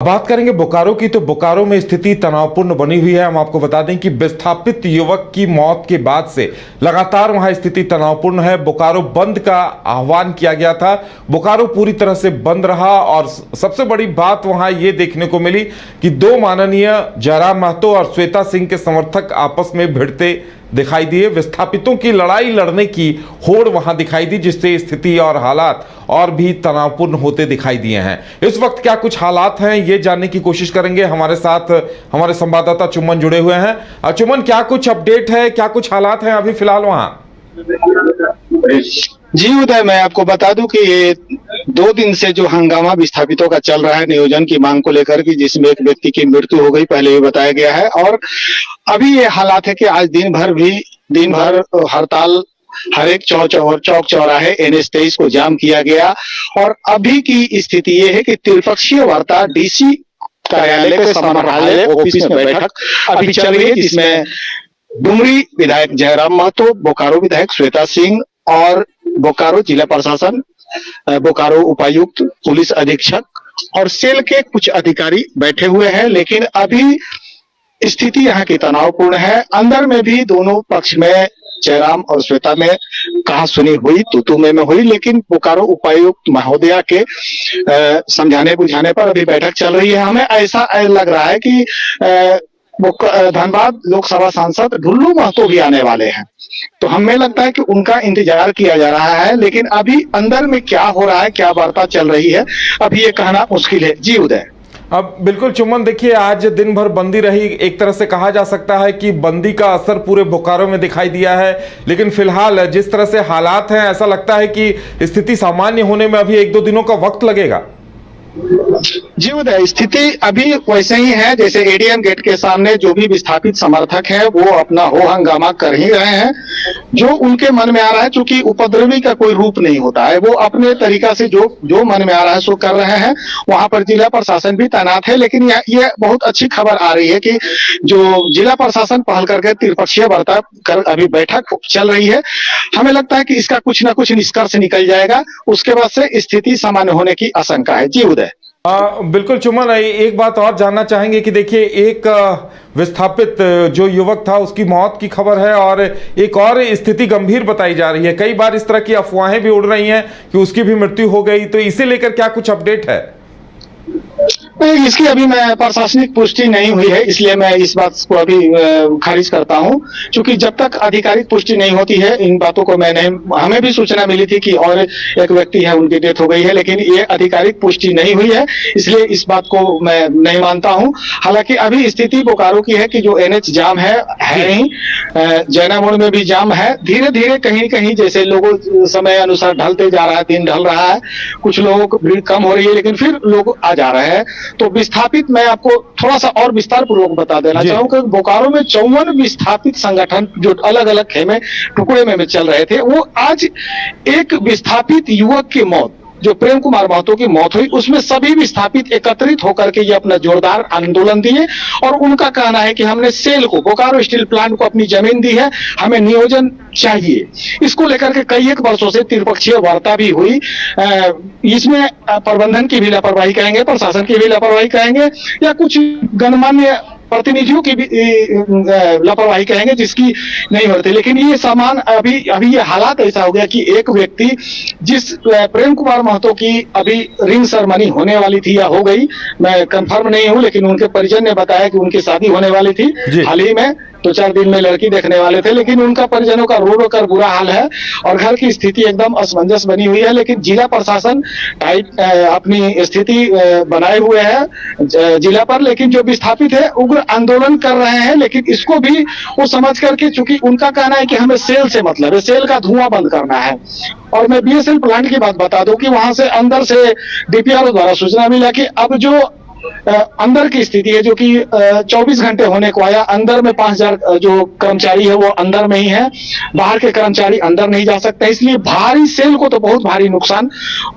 बात करेंगे बोकारो की, तो बोकारो में स्थिति तनावपूर्ण बनी हुई है। हम आपको बता दें कि विस्थापित युवक की मौत के बाद से लगातार वहां स्थिति तनावपूर्ण है। बोकारो बंद का आह्वान किया गया था, बोकारो पूरी तरह से बंद रहा और सबसे बड़ी बात वहां ये देखने को मिली कि दो माननीय जयराम महतो और श्वेता सिंह के समर्थक आपस में भिड़ते दिखाई दिए। विस्थापितों की लड़ाई लड़ने की होड़ वहां दिखाई दी, जिससे स्थिति और हालात और भी तनावपूर्ण होते दिखाई दिए हैं। इस वक्त क्या कुछ हालात हैं, ये जानने की कोशिश करेंगे। हमारे साथ हमारे संवाददाता चुम्बन जुड़े हुए हैं। चुम्बन, क्या कुछ अपडेट है, क्या कुछ हालात हैं अभी फिलहाल वहां? जी उदय, मैं आपको बता दूं कि ये 2 दिन से जो हंगामा विस्थापितों का चल रहा है नियोजन की मांग को लेकर की, जिसमें एक व्यक्ति की मृत्यु हो गई, पहले भी बताया गया है। और अभी ये हालात है कि आज दिन भर हड़ताल, हर एक चौक चौराहे NH 23 को जाम किया गया। और अभी की स्थिति ये है कि त्रिपक्षीय वार्ता DC कार्यालय के समाहरणालय ऑफिस में बैठक अभी चल रही है, जिसमें डुमरी विधायक जयराम महतो, बोकारो विधायक श्वेता सिंह और बोकारो जिला प्रशासन, बोकारो उपायुक्त, पुलिस अधीक्षक और सेल के कुछ अधिकारी बैठे हुए हैं। लेकिन अभी स्थिति यहाँ की तनावपूर्ण है। अंदर में भी दोनों पक्ष में, जयराम और श्वेता में कहा सुनी हुई, तू में हुई, लेकिन बोकारो उपायुक्त महोदया के समझाने बुझाने पर अभी बैठक चल रही है। हमें ऐसा लग रहा है कि धनबाद लोकसभा सांसद ढुल्लू महतो भी आने वाले हैं, तो हमें लगता है कि उनका इंतजार किया जा रहा है। लेकिन अभी अंदर में क्या हो रहा है, क्या वार्ता चल रही है, अभी ये कहना मुश्किल है। जी उदय। अब बिल्कुल चुम्बन, देखिए आज दिन भर बंदी रही, एक तरह से कहा जा सकता है कि बंदी का असर पूरे बोकारो में दिखाई दिया है। लेकिन फिलहाल जिस तरह से हालात हैं, ऐसा लगता है कि स्थिति सामान्य होने में अभी 1-2 दिनों का वक्त लगेगा। जी उदय, स्थिति अभी वैसे ही है जैसे ADM गेट के सामने जो भी विस्थापित समर्थक है वो अपना हो हंगामा कर ही रहे हैं, जो उनके मन में आ रहा है। क्योंकि उपद्रवी का कोई रूप नहीं होता है, वो अपने तरीका से जो मन में आ रहा है सो कर रहे हैं। वहां पर जिला प्रशासन भी तैनात है। लेकिन ये बहुत अच्छी खबर आ रही है कि जो जिला प्रशासन पहल करके त्रिपक्षीय वार्ता कर अभी बैठक चल रही है। हमें लगता है कि इसका कुछ ना कुछ निष्कर्ष निकल जाएगा, उसके बाद से स्थिति सामान्य होने की आशंका है। जी उदय। बिल्कुल चुम्बन, एक बात और जानना चाहेंगे कि देखिए एक विस्थापित जो युवक था उसकी मौत की खबर है और एक और स्थिति गंभीर बताई जा रही है। कई बार इस तरह की अफवाहें भी उड़ रही हैं कि उसकी भी मृत्यु हो गई, तो इसे लेकर क्या कुछ अपडेट है? इसकी अभी मैं प्रशासनिक पुष्टि नहीं हुई है, इसलिए मैं इस बात को अभी खारिज करता हूं। क्योंकि जब तक आधिकारिक पुष्टि नहीं होती है इन बातों को हमें भी सूचना मिली थी कि और एक व्यक्ति है, उनकी डेथ हो गई है, लेकिन ये आधिकारिक पुष्टि नहीं हुई है, इसलिए इस बात को मैं नहीं मानता हूं। हालांकि अभी स्थिति बोकारो की है कि जो NH जाम है ही, जैना मोड़ में भी जाम है। धीरे धीरे कहीं कहीं जैसे लोगों समय अनुसार ढलते जा रहा है, दिन ढल रहा है, कुछ लोगों को भीड़ कम हो रही है, लेकिन फिर लोग आ जा रहे हैं। तो विस्थापित, मैं आपको थोड़ा सा और विस्तार पूर्वक बता देना चाहूंगा कि बोकारो में 54 विस्थापित संगठन जो अलग अलग खेमे टुकड़े में चल रहे थे, वो आज एक विस्थापित युवक की मौत, जो प्रेम कुमार महतो की मौत हुई, उसमें सभी विस्थापित एकत्रित होकर के ये अपना जोरदार आंदोलन दिए। और उनका कहना है कि हमने सेल को, बोकारो स्टील प्लांट को अपनी जमीन दी है, हमें नियोजन चाहिए। इसको लेकर के कई एक वर्षों से त्रिपक्षीय वार्ता भी हुई। इसमें प्रबंधन की भी लापरवाही कहेंगे, प्रशासन की भी लापरवाही कहेंगे, या कुछ गणमान्य प्रतिनिधियों की भी लापरवाही कहेंगे, जिसकी नहीं होती। लेकिन ये सामान अभी ये हालात ऐसा हो गया कि एक व्यक्ति, जिस प्रेम कुमार महतो की अभी रिंग सेरेमनी होने वाली थी या हो गई, मैं कंफर्म नहीं हूं, लेकिन उनके परिजन ने बताया कि उनकी शादी होने वाली थी हाल ही में, 2-4 दिन में लड़की देखने वाले थे, लेकिन उनका परिजनों का रो रो कर बुरा हाल है और घर की स्थिति एकदम असमंजस बनी हुई है। लेकिन जिला प्रशासन अपनी स्थिति बनाए हुए है जिला पर, लेकिन जो विस्थापित है उग्र आंदोलन कर रहे हैं। लेकिन इसको भी वो समझ करके, चूंकि उनका कहना है कि हमें सेल से मतलब है, सेल का धुआं बंद करना है। और मैं BSL प्लांट की बात बता दूं कि वहां से अंदर से DPRO द्वारा सूचना मिला कि अब जो अंदर की स्थिति है, जो कि 24 घंटे होने को आया, अंदर में 5000 जो कर्मचारी है वो अंदर में ही है, बाहर के कर्मचारी अंदर नहीं जा सकते। इसलिए भारी सेल को तो बहुत भारी नुकसान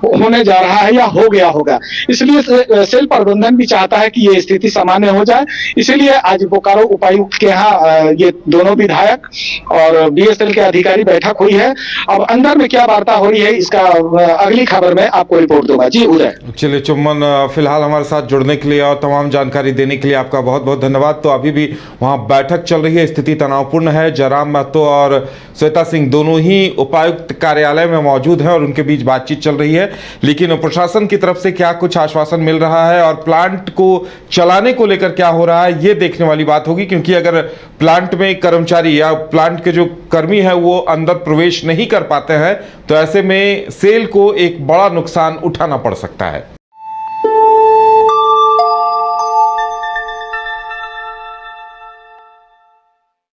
होने जा रहा है या हो गया होगा। इसलिए सेल प्रबंधन भी चाहता है कि ये स्थिति सामान्य हो जाए। इसीलिए आज बोकारो उपायुक्त के यहाँ ये दोनों विधायक और BSL के अधिकारी बैठक हुई है। अब अंदर में क्या वार्ता हो रही है, इसका अगली खबर में आपको रिपोर्ट दूंगा। जी उदय। चलिए चुम्बन, फिलहाल हमारे साथ जुड़ने जुड़ने के लिए और तमाम जानकारी देने के लिए आपका बहुत बहुत धन्यवाद। तो अभी भी वहां बैठक चल रही है, स्थिति तनावपूर्ण है। जयराम महतो और श्वेता सिंह दोनों ही उपायुक्त कार्यालय में मौजूद हैं और उनके बीच बातचीत चल रही है, लेकिन प्रशासन की तरफ से क्या कुछ आश्वासन मिल रहा है और प्लांट को चलाने को लेकर क्या हो रहा है, ये देखने वाली बात होगी। क्योंकि अगर प्लांट में कर्मचारी या प्लांट के जो कर्मी है वो अंदर प्रवेश नहीं कर पाते हैं तो ऐसे में सेल को एक बड़ा नुकसान उठाना पड़ सकता है।